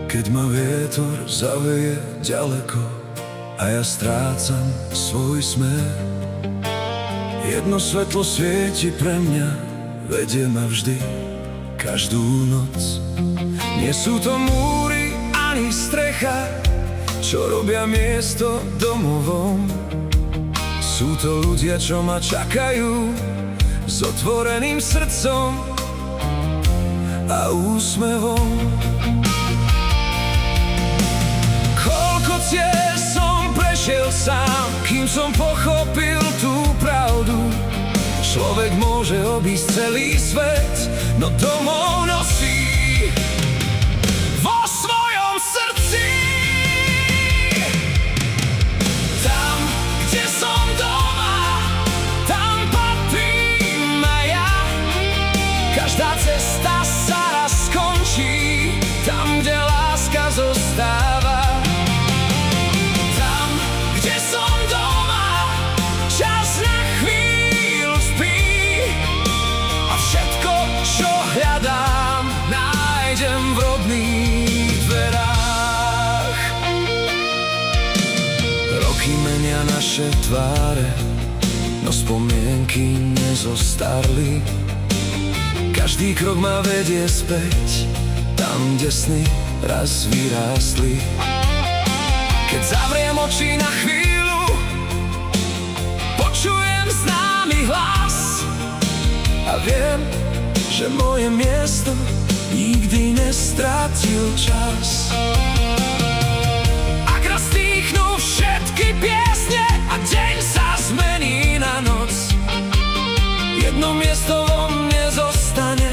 Keď ma vietor zaveje ďaleko a ja strácam svoj smer, jedno svetlo svieti pre mňa, vedie ma vždy, každú noc. Nie sú to múry ani strecha, čo robia miesto domovom. Sú to ľudia, čo ma čakajú s otvoreným srdcom a úsmevom. Koľko ciest som prešiel sám, kým som pochopil tú pravdu. Človek môže obísť celý svet, no domov nosí vo svojom srdci. Tam, kde som doma, tam patrím aj ja. Každá cesta sa raz skončí, tam, kde láska zostáva. Tam, kde som doma, čas na chvíľu spí a všetko, čo hľadám, nájdem v rodných dverách. Roky menia naše tváre, no spomienky nezostarli. Každý krok ma vedie späť, tam, kde sny raz vyrástli. Keď zavriem oči na chvíľu, počujem známy hlas a viem, že moje miesto nikdy nestratil čas. Ak raz stíchnú všetky piesne a deň sa zmení na noc, jedno miesto vo mne zostane,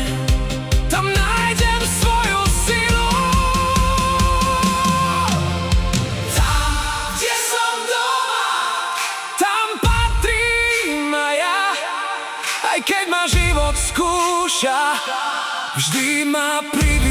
tam nájdem svoju silu. Tam, kde som doma, tam patrím aj ja. Aj keď ma život skúša, vždy ma privedie